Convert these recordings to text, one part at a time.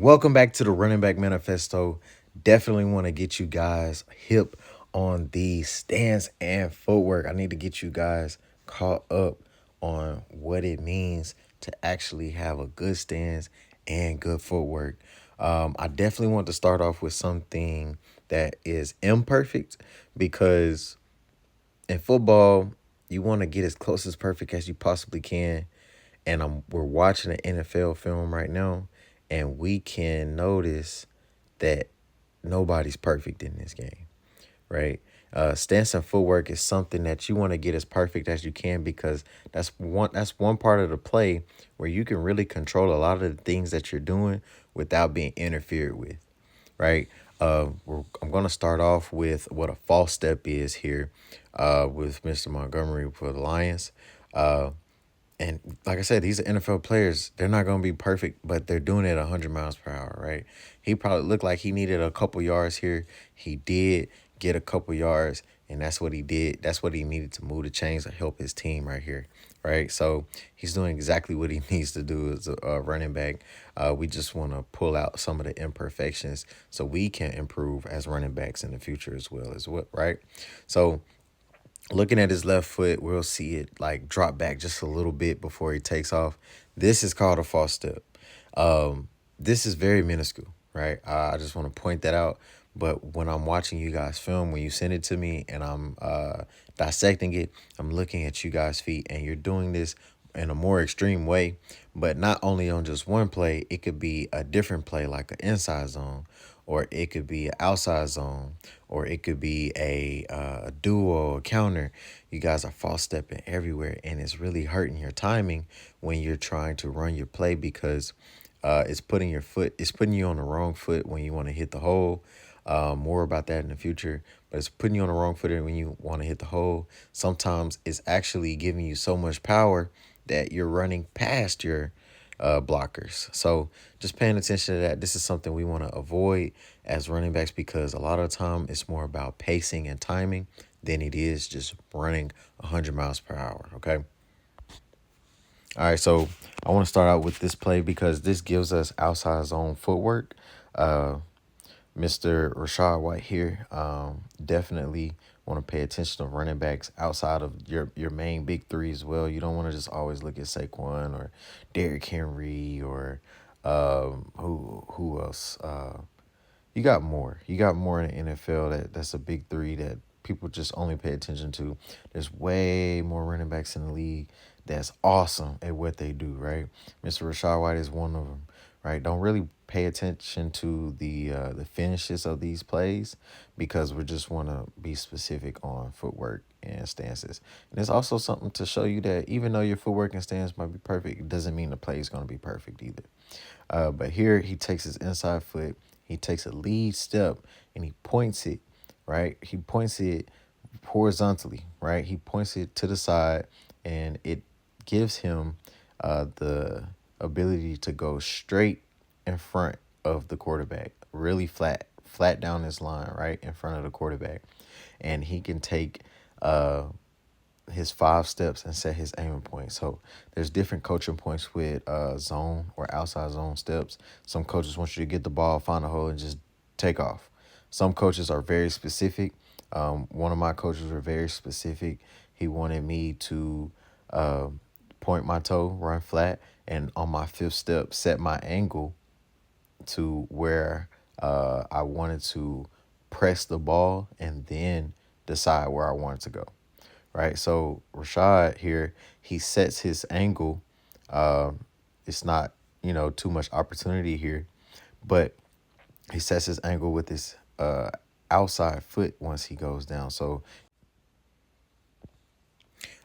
Welcome back to the Running Back Manifesto. Definitely want to get you guys hip on the stance and footwork. I need to get you guys caught up on what it means to actually have a good stance and good footwork. I definitely want to start off with something that is imperfect because in football, you want to get as close as perfect as you possibly can. And we're watching an NFL film right now, and we can notice that nobody's perfect in this game, right? Stance and footwork is something that you want to get as perfect as you can because that's one part of the play where you can really control a lot of the things that you're doing without being interfered with, right? I'm going to start off with what a false step is here with Mr. Montgomery for the Lions. Uh, and like I said, these are NFL players. They're not going to be perfect, but they're doing it 100 miles per hour, right? He probably looked like he needed a couple yards here. He did get a couple yards, and that's what he did. That's what he needed to move the chains to help his team right here, right? So he's doing exactly what he needs to do as a running back. We just want to pull out some of the imperfections so we can improve as running backs in the future as well, right? So looking at his left foot, we'll see it like drop back just a little bit before he takes off. This is called a false step. Um, this is very minuscule, right? I just want to point that out. But when I'm watching you guys film, when you send it to me and I'm dissecting it, I'm looking at you guys' feet and you're doing this in a more extreme way. But not only on just one play, it could be a different play like an inside zone, or it could be an outside zone, or it could be a duo, a counter. You guys are false stepping everywhere, and it's really hurting your timing when you're trying to run your play because it's putting you on the wrong foot when you want to hit the hole. More about that in the future, but it's putting you on the wrong foot when you want to hit the hole. Sometimes it's actually giving you so much power that you're running past your blockers. So just paying attention to that. This is something we want to avoid as running backs because a lot of the time it's more about pacing and timing than it is just running 100 miles per hour. Okay. All right. So I want to start out with this play because this gives us outside zone footwork. Uh, Mr. Rashad White here. Definitely want to pay attention to running backs outside of your main big three as well. You don't want to just always look at Saquon or Derrick Henry or who else. You got more. You got more in the NFL that's a big three that people just only pay attention to. There's way more running backs in the league that's awesome at what they do, right? Mr. Rashad White is one of them, right? Don't really pay attention to the finishes of these plays because we just want to be specific on footwork and stances. And it's also something to show you that even though your footwork and stance might be perfect, it doesn't mean the play is going to be perfect either. But here he takes his inside foot, he takes a lead step, and he points it, right? He points it horizontally, right? He points it to the side, and it gives him the ability to go straight in front of the quarterback, really flat down this line, right in front of the quarterback. And he can take his 5 steps and set his aiming point. So there's different coaching points with zone or outside zone steps. Some coaches want you to get the ball, find a hole, and just take off. Some coaches are very specific. One of my coaches were very specific. He wanted me to point my toe, run flat, and on my 5th step, set my angle to where I wanted to press the ball and then decide where I wanted to go. Right. So Rashad here, he sets his angle. It's not, too much opportunity here, but he sets his angle with his outside foot once he goes down. So,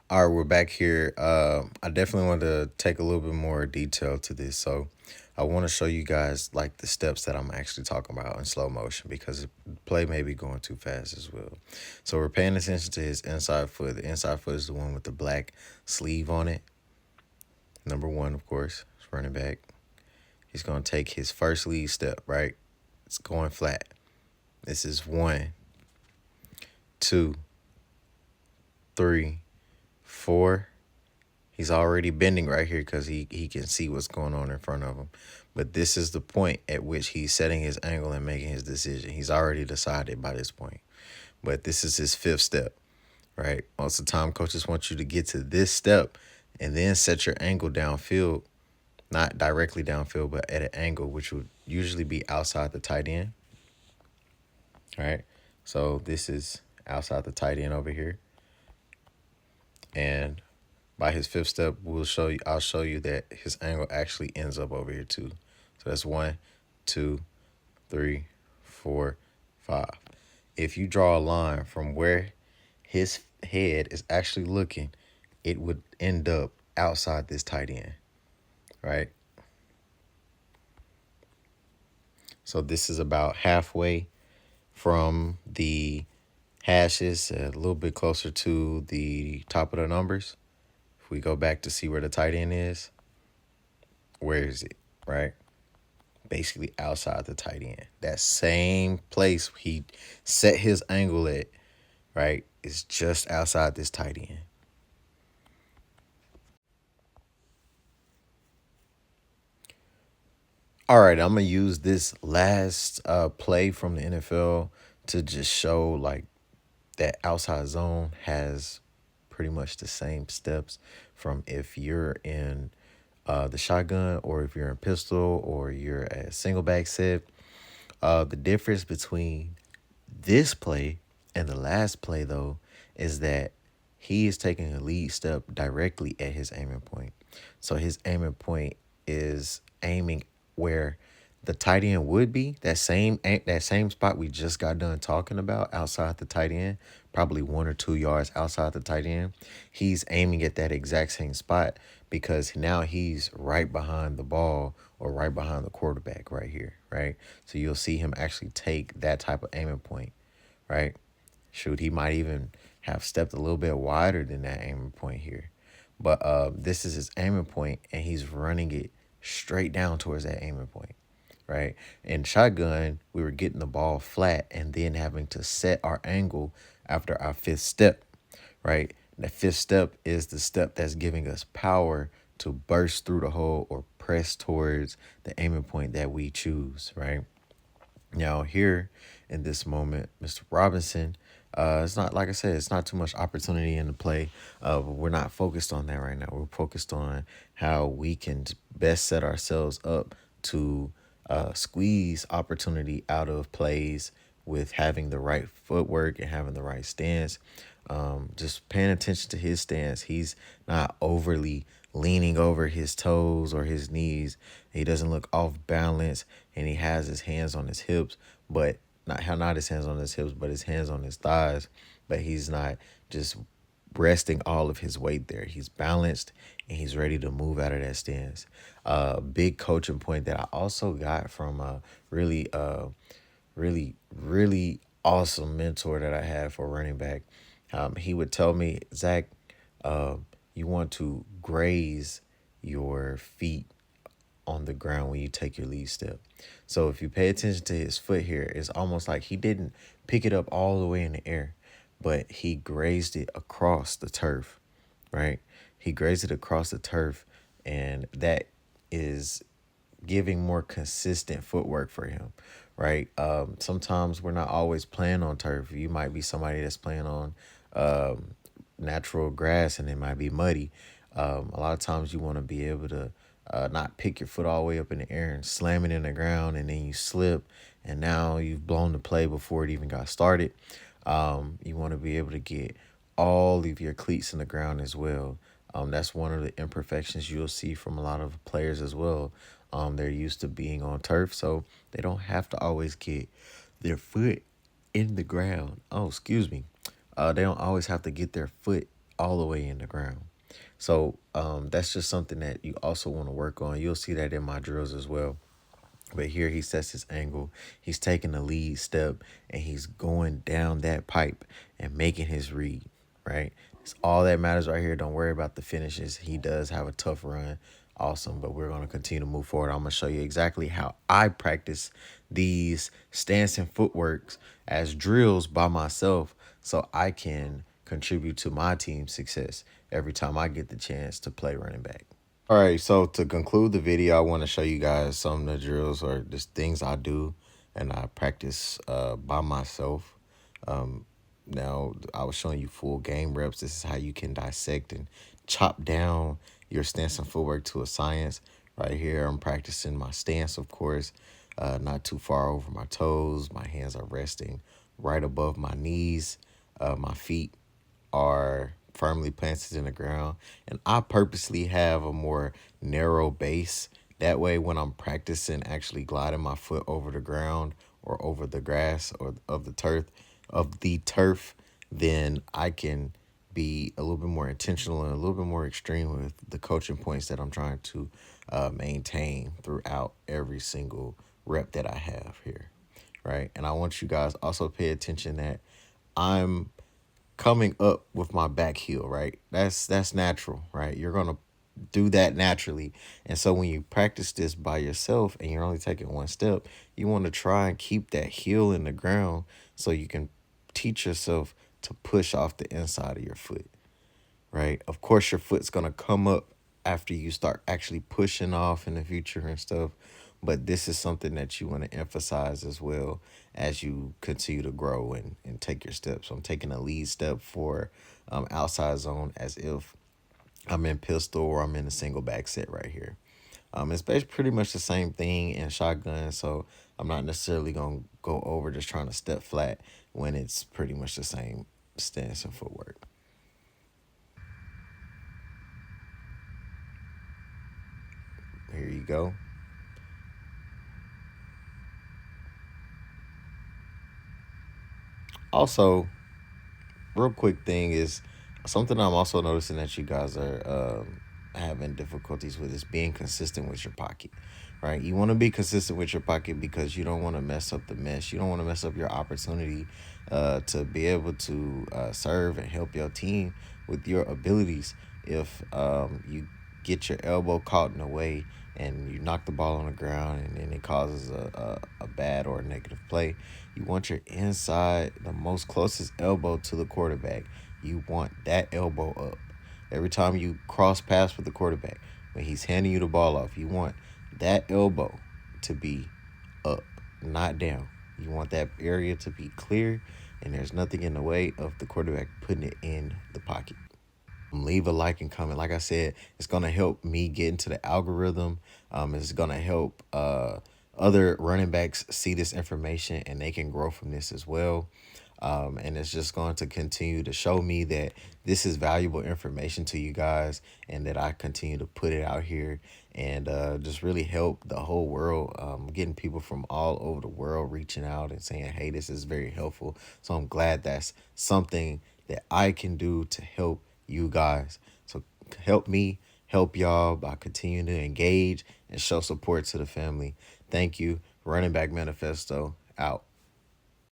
all right, we're back here. I definitely want to take a little bit more detail to this. So I want to show you guys like the steps that I'm actually talking about in slow motion because the play may be going too fast as well. So we're paying attention to his inside foot. The inside foot is the one with the black sleeve on it. Number 1, of course, is running back. He's going to take his first lead step, right? It's going flat. This is 1, 2, 3, 4. He's already bending right here because he can see what's going on in front of him. But this is the point at which he's setting his angle and making his decision. He's already decided by this point. But this is his fifth step, right? Most of the time, coaches want you to get to this step and then set your angle downfield, not directly downfield, but at an angle, which would usually be outside the tight end, right? So this is outside the tight end over here. And by his fifth step, I'll show you that his angle actually ends up over here too. So that's 1, 2, 3, 4, 5. If you draw a line from where his head is actually looking, it would end up outside this tight end, right? So this is about halfway from the hashes, a little bit closer to the top of the numbers. If we go back to see where the tight end is, where is it, right? Basically outside the tight end. That same place he set his angle at, right, is just outside this tight end. All right, I'm gonna use this last play from the NFL to just show like that outside zone has pretty much the same steps from if you're in the shotgun or if you're in pistol or you're a single back set. The difference between this play and the last play, though, is that he is taking a lead step directly at his aiming point. So his aiming point is aiming where the tight end would be, that same spot we just got done talking about outside the tight end, probably 1 or 2 yards outside the tight end. He's aiming at that exact same spot because now he's right behind the ball or right behind the quarterback right here, right? So you'll see him actually take that type of aiming point, right? Shoot, he might even have stepped a little bit wider than that aiming point here. But this is his aiming point, and he's running it straight down towards that aiming point, right? In shotgun, we were getting the ball flat and then having to set our angle after our fifth step, right? The fifth step is the step that's giving us power to burst through the hole or press towards the aiming point that we choose, right? Now, here in this moment, Mr. Robinson, it's not, like I said, it's not too much opportunity in the play. We're not focused on that right now. We're focused on how we can best set ourselves up to squeeze opportunity out of plays with having the right footwork and having the right stance. Just paying attention to his stance. He's not overly leaning over his toes or his knees. He doesn't look off balance, and he has his hands on his hips, but not his hands on his hips, but his hands on his thighs. But he's not just resting all of his weight there. He's balanced and he's ready to move out of that stance. Big coaching point that I also got from a really awesome mentor that I had for running back. He would tell me, Zach, you want to graze your feet on the ground when you take your lead step. So if you pay attention to his foot here, it's almost like he didn't pick it up all the way in the air, but he grazed it across the turf, right? He grazed it across the turf, and that is giving more consistent footwork for him, right? Sometimes we're not always playing on turf. You might be somebody that's playing on natural grass and it might be muddy. A lot of times you want to be able to not pick your foot all the way up in the air and slam it in the ground and then you slip and now you've blown the play before it even got started. You want to be able to get all of your cleats in the ground as well. That's one of the imperfections you'll see from a lot of players as well. They're used to being on turf, so they don't have to always get their foot in the ground. Oh, excuse me. They don't always have to get their foot all the way in the ground. So that's just something that you also want to work on. You'll see that in my drills as well. But here he sets his angle. He's taking the lead step and he's going down that pipe and making his read, right? It's all that matters right here. Don't worry about the finishes. He does have a tough run. Awesome. But we're going to continue to move forward. I'm going to show you exactly how I practice these stance and footworks as drills by myself so I can contribute to my team's success every time I get the chance to play running back. All right, so to conclude the video, I want to show you guys some of the drills or just things I do and I practice by myself. Um, Now, I was showing you full game reps. This is how you can dissect and chop down your stance and footwork to a science. Right here, I'm practicing my stance, of course, not too far over my toes. My hands are resting right above my knees. My feet are firmly planted in the ground. And I purposely have a more narrow base. That way, when I'm practicing actually gliding my foot over the ground or over the grass or of the turf, then I can be a little bit more intentional and a little bit more extreme with the coaching points that I'm trying to maintain throughout every single rep that I have here, right? And I want you guys also pay attention that I'm coming up with my back heel, right? That's natural, right? You're gonna do that naturally. And so when you practice this by yourself and you're only taking one step, you want to try and keep that heel in the ground so you can teach yourself to push off the inside of your foot, right? Of course, your foot's gonna come up after you start actually pushing off in the future and stuff. But this is something that you want to emphasize as well as you continue to grow and take your steps. So I'm taking a lead step for outside zone as if I'm in pistol or I'm in a single back set right here. It's pretty much the same thing in shotgun, so I'm not necessarily going to go over just trying to step flat when it's pretty much the same stance and footwork. Here you go. Also, real quick thing is something I'm also noticing that you guys are having difficulties with is being consistent with your pocket, right? You want to be consistent with your pocket because you don't want to mess up the mesh. You don't want to mess up your opportunity to be able to serve and help your team with your abilities. If you get your elbow caught in the way and you knock the ball on the ground and then it causes a bad or a negative play, you want your inside, the most closest elbow to the quarterback. You want that elbow up. Every time you cross paths with the quarterback, when he's handing you the ball off, you want that elbow to be up, not down. You want that area to be clear and there's nothing in the way of the quarterback putting it in the pocket. Leave a like and comment. Like I said, it's gonna help me get into the algorithm. It's gonna help other running backs see this information and they can grow from this as well. And it's just going to continue to show me that this is valuable information to you guys and that I continue to put it out here and just really help the whole world. Getting people from all over the world reaching out and saying, hey, this is very helpful. So I'm glad that's something that I can do to help you guys. So help me help y'all by continuing to engage and show support to the family. Thank you. Running Back Manifesto out.